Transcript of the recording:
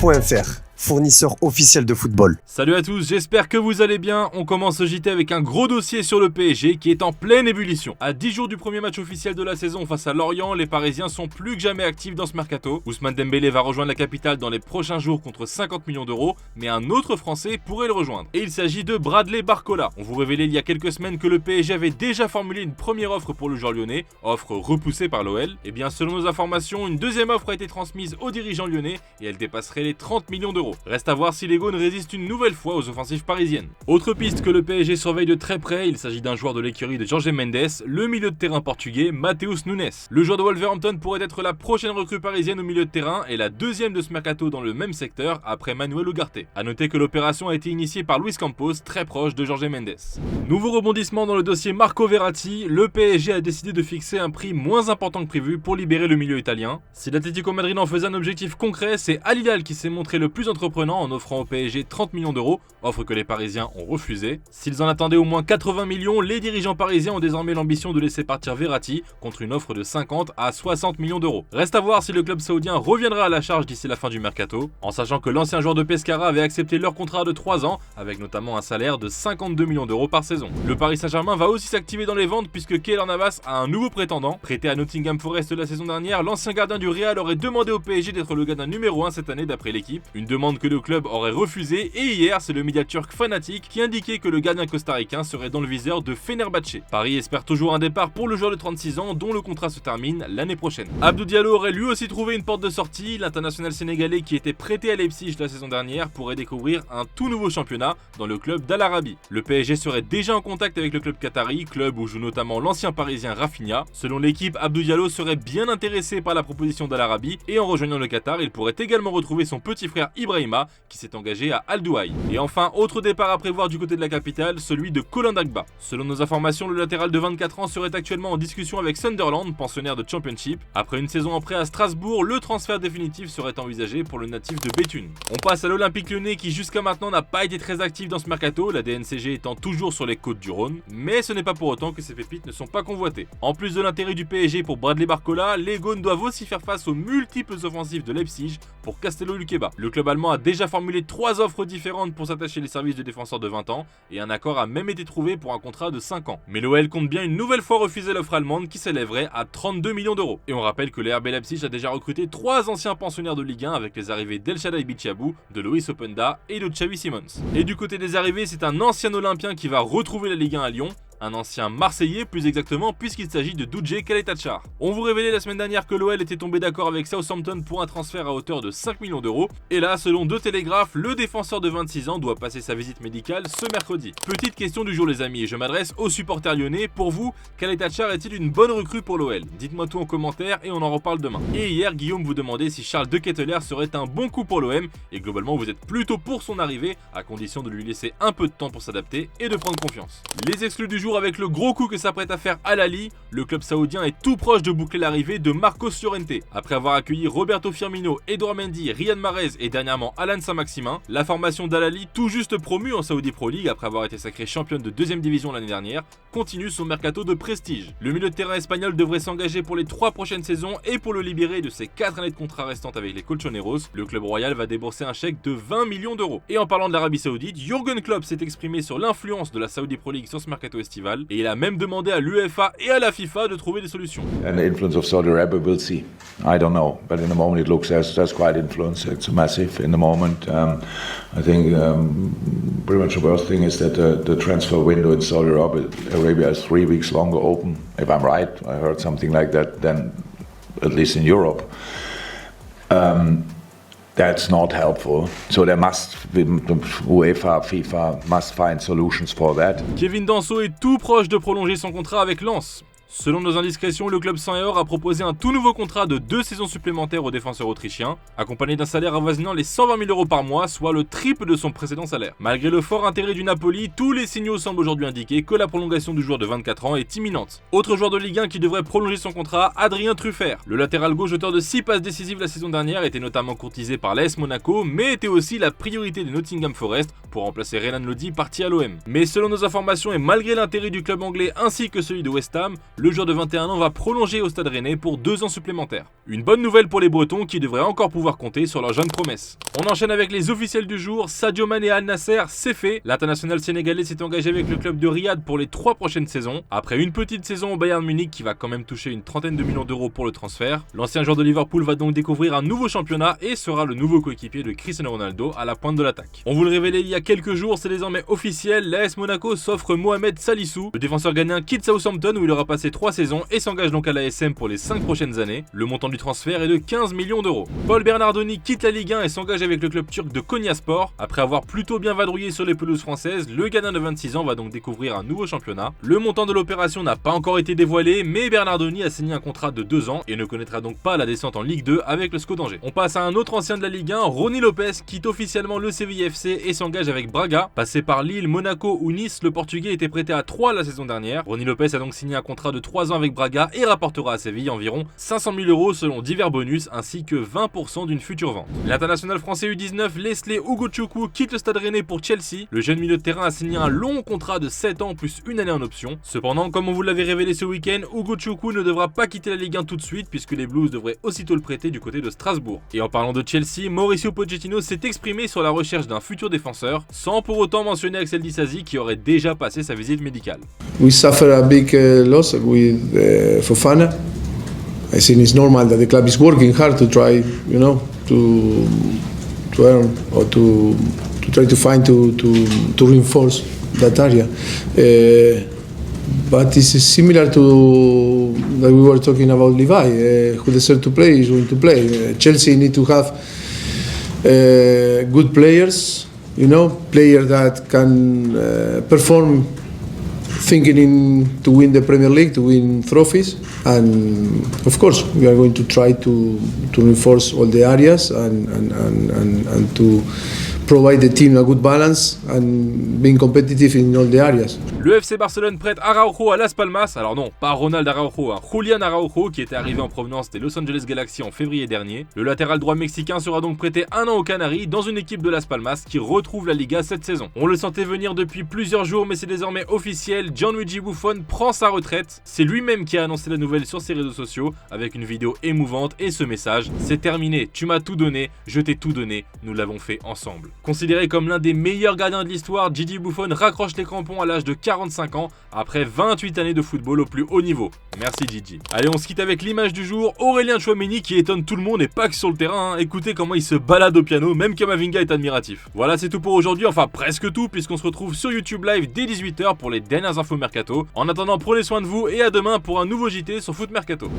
JT.fr, fournisseur officiel de football. Salut à tous, j'espère que vous allez bien. On commence ce JT avec un gros dossier sur le PSG qui est en pleine ébullition. À 10 jours du premier match officiel de la saison face à Lorient, les Parisiens sont plus que jamais actifs dans ce mercato. Ousmane Dembélé va rejoindre la capitale dans les prochains jours contre 50 millions d'euros, mais un autre Français pourrait le rejoindre. Et il s'agit de Bradley Barcola. On vous révélait il y a quelques semaines que le PSG avait déjà formulé une première offre pour le joueur lyonnais, offre repoussée par l'OL. Et bien selon nos informations, une deuxième offre a été transmise aux dirigeants lyonnais et elle dépasserait les 30 millions d'euros. Reste à voir si les Gaunes résistent une nouvelle fois aux offensives parisiennes. Autre piste que le PSG surveille de très près, il s'agit d'un joueur de l'écurie de Jorge Mendes, le milieu de terrain portugais Matheus Nunes. Le joueur de Wolverhampton pourrait être la prochaine recrue parisienne au milieu de terrain et la deuxième de ce mercato dans le même secteur après Manuel Ugarte. A noter que l'opération a été initiée par Luis Campos, très proche de Jorge Mendes. Nouveau rebondissement dans le dossier Marco Verratti, le PSG a décidé de fixer un prix moins important que prévu pour libérer le milieu italien. Si l'Atlético Madrid en faisait un objectif concret, c'est Al Hilal qui s'est montré le plus entreprenant en offrant au PSG 30 millions d'euros, offre que les Parisiens ont refusée. S'ils en attendaient au moins 80 millions, les dirigeants parisiens ont désormais l'ambition de laisser partir Verratti contre une offre de 50 à 60 millions d'euros. Reste à voir si le club saoudien reviendra à la charge d'ici la fin du mercato, en sachant que l'ancien joueur de Pescara avait accepté leur contrat de 3 ans, avec notamment un salaire de 52 millions d'euros par saison. Le Paris Saint-Germain va aussi s'activer dans les ventes puisque Keylor Navas a un nouveau prétendant. Prêté à Nottingham Forest la saison dernière, l'ancien gardien du Real aurait demandé au PSG d'être le gardien numéro 1 cette année d'après l'équipe, une demande que le club aurait refusée et hier c'est le média turc Fanatic qui indiquait que le gardien costaricain serait dans le viseur de Fenerbahçe. Paris espère toujours un départ pour le joueur de 36 ans dont le contrat se termine l'année prochaine. Abdou Diallo aurait lui aussi trouvé une porte de sortie, l'international sénégalais qui était prêté à Leipzig la saison dernière pourrait découvrir un tout nouveau championnat dans le club d'Al Arabi. Le PSG serait déjà en contact avec le club qatari, club où joue notamment l'ancien parisien Rafinha. Selon l'équipe, Abdou Diallo serait bien intéressé par la proposition d'Al Arabi et en rejoignant le Qatar, il pourrait également retrouver son petit frère Ibrahima qui s'est engagé à Al Douaï. Et enfin, autre départ à prévoir du côté de la capitale, celui de Colin Dagba. Selon nos informations, le latéral de 24 ans serait actuellement en discussion avec Sunderland, pensionnaire de Championship. Après une saison en prêt à Strasbourg, le transfert définitif serait envisagé pour le natif de Béthune. On passe à l'Olympique Lyonnais qui jusqu'à maintenant n'a pas été très actif dans ce mercato, la DNCG étant toujours sur les côtes du Rhône, mais ce n'est pas pour autant que ces pépites ne sont pas convoitées. En plus de l'intérêt du PSG pour Bradley Barcola, les Gaunes doivent aussi faire face aux multiples offensives de Leipzig pour Castello Luqueba. Le club allemand a déjà formulé 3 offres différentes pour s'attacher les services de défenseurs de 20 ans et un accord a même été trouvé pour un contrat de 5 ans. Mais l'OL compte bien une nouvelle fois refuser l'offre allemande qui s'élèverait à 32 millions d'euros. Et on rappelle que le RB Leipzig a déjà recruté 3 anciens pensionnaires de Ligue 1 avec les arrivées d'El Shaddai Bichabou, de Loïs Openda et de Xavi Simons. Et du côté des arrivées, c'est un ancien Olympien qui va retrouver la Ligue 1 à Lyon, un ancien Marseillais plus exactement puisqu'il s'agit de Doudje Kaletachar. On vous révélait la semaine dernière que l'OL était tombé d'accord avec Southampton pour un transfert à hauteur de 5 millions d'euros et là selon deux télégraphes, le défenseur de 26 ans doit passer sa visite médicale ce mercredi. Petite question du jour les amis et je m'adresse aux supporters lyonnais, pour vous, Kaletachar est-il une bonne recrue pour l'OL? Dites-moi tout en commentaire et on en reparle demain. Et hier Guillaume vous demandait si Charles De Ketelaere serait un bon coup pour l'OM et globalement vous êtes plutôt pour son arrivée à condition de lui laisser un peu de temps pour s'adapter et de prendre confiance. Les exclus du jour avec le gros coup que s'apprête à faire Al Ahly, le club saoudien est tout proche de boucler l'arrivée de Marcos Llorente. Après avoir accueilli Roberto Firmino, Edouard Mendy, Riyad Mahrez et dernièrement Alan Saint-Maximin, la formation d'Al Ahly, tout juste promue en Saudi Pro League après avoir été sacrée championne de 2ème division l'année dernière, continue son mercato de prestige. Le milieu de terrain espagnol devrait s'engager pour les 3 prochaines saisons et pour le libérer de ses 4 années de contrat restantes avec les Colchoneros, le club royal va débourser un chèque de 20 millions d'euros. Et en parlant de l'Arabie Saoudite, Jürgen Klopp s'est exprimé sur l'influence de la Saudi Pro League sur ce mercato estival et il a même demandé à l'UEFA et à la FIFA de trouver des solutions. And the influence of Saudi Arabia, we'll see. I don't know, but in the moment it looks as there's quite influence. It's massive in the moment. I think pretty much the worst thing is that the transfer window in Saudi Arabia is 3 weeks longer open. If I'm right, I heard something like that. Than at least in Europe. That's not helpful. So there must be, UEFA, FIFA must find solutions for that. Kevin Danso est tout proche de prolonger son contrat avec Lens. Selon nos indiscrétions, le club 100 et or a proposé un tout nouveau contrat de 2 saisons supplémentaires au défenseur autrichien, accompagné d'un salaire avoisinant les 120 000 euros par mois, soit le triple de son précédent salaire. Malgré le fort intérêt du Napoli, tous les signaux semblent aujourd'hui indiquer que la prolongation du joueur de 24 ans est imminente. Autre joueur de Ligue 1 qui devrait prolonger son contrat, Adrien Truffert. Le latéral gauche auteur de 6 passes décisives la saison dernière était notamment courtisé par l'AS Monaco, mais était aussi la priorité de Nottingham Forest pour remplacer Renan Lodi parti à l'OM. Mais selon nos informations et malgré l'intérêt du club anglais ainsi que celui de West Ham, le joueur de 21 ans va prolonger au Stade Rennais pour 2 ans supplémentaires. Une bonne nouvelle pour les Bretons qui devraient encore pouvoir compter sur leur jeune promesse. On enchaîne avec les officiels du jour. Sadio Mané Al Nasser, c'est fait. L'international sénégalais s'est engagé avec le club de Riyad pour les 3 prochaines saisons. Après une petite saison au Bayern Munich qui va quand même toucher une trentaine de millions d'euros pour le transfert, l'ancien joueur de Liverpool va donc découvrir un nouveau championnat et sera le nouveau coéquipier de Cristiano Ronaldo à la pointe de l'attaque. On vous le révélait il y a quelques jours, c'est désormais officiel, l'AS Monaco s'offre Mohamed Salissou. Le défenseur ghanéen quitte Southampton où il aura passé 3 saisons et s'engage donc à l'ASM pour les 5 prochaines années. Le montant du transfert est de 15 millions d'euros. Paul Bernardoni quitte la Ligue 1 et s'engage avec le club turc de Konyaspor. Après avoir plutôt bien vadrouillé sur les pelouses françaises, le Ghanéen de 26 ans va donc découvrir un nouveau championnat. Le montant de l'opération n'a pas encore été dévoilé, mais Bernardoni a signé un contrat de 2 ans et ne connaîtra donc pas la descente en Ligue 2 avec le SCO d'Angers. On passe à un autre ancien de la Ligue 1, Ronny Lopez quitte officiellement le Séville FC et s'engage avec Braga. Passé par Lille, Monaco ou Nice, le Portugais était prêté à 3 la saison dernière. Ronny Lopez a donc signé un contrat de 3 ans avec Braga et rapportera à Séville environ 500 000 euros selon divers bonus ainsi que 20% d'une future vente. L'international français U19 Leslie Ugochukwu quitte le Stade Rennais pour Chelsea. Le jeune milieu de terrain a signé un long contrat de 7 ans plus une année en option. Cependant, comme on vous l'avait révélé ce week-end, Ugochukwu ne devra pas quitter la Ligue 1 tout de suite puisque les Blues devraient aussitôt le prêter du côté de Strasbourg. Et en parlant de Chelsea, Mauricio Pochettino s'est exprimé sur la recherche d'un futur défenseur, sans pour autant mentionner Axel Disasi qui aurait déjà passé sa visite médicale. We suffer a big loss with Fofana. I think it's normal that the club is working hard to try, to earn or to try to find to reinforce that area. But it's similar to that we were talking about Levi, who deserves to play is going to play. Chelsea need to have good players, players that can perform, thinking to win the Premier League, to win trophies, and of course we are going to try to reinforce all the areas and to provide the team a good balance and being competitive in all the areas. Le FC Barcelone prête Araujo à Las Palmas, alors non, pas Ronald Araujo, Julian Araujo qui était arrivé en provenance des Los Angeles Galaxy en février dernier. Le latéral droit mexicain sera donc prêté 1 an aux Canaries dans une équipe de Las Palmas qui retrouve la Liga cette saison. On le sentait venir depuis plusieurs jours mais c'est désormais officiel, Gianluigi Buffon prend sa retraite. C'est lui-même qui a annoncé la nouvelle sur ses réseaux sociaux avec une vidéo émouvante et ce message: c'est terminé, tu m'as tout donné, je t'ai tout donné, nous l'avons fait ensemble. Considéré comme l'un des meilleurs gardiens de l'histoire, Gigi Buffon raccroche les crampons à l'âge de 45 ans après 28 années de football au plus haut niveau. Merci Gigi. Allez, on se quitte avec l'image du jour, Aurélien Tchouaméni qui étonne tout le monde et pas que sur le terrain. Écoutez comment il se balade au piano, même Kamavinga est admiratif. Voilà, c'est tout pour aujourd'hui, enfin presque tout, puisqu'on se retrouve sur YouTube Live dès 18h pour les dernières infos mercato. En attendant, prenez soin de vous et à demain pour un nouveau JT sur Foot Mercato.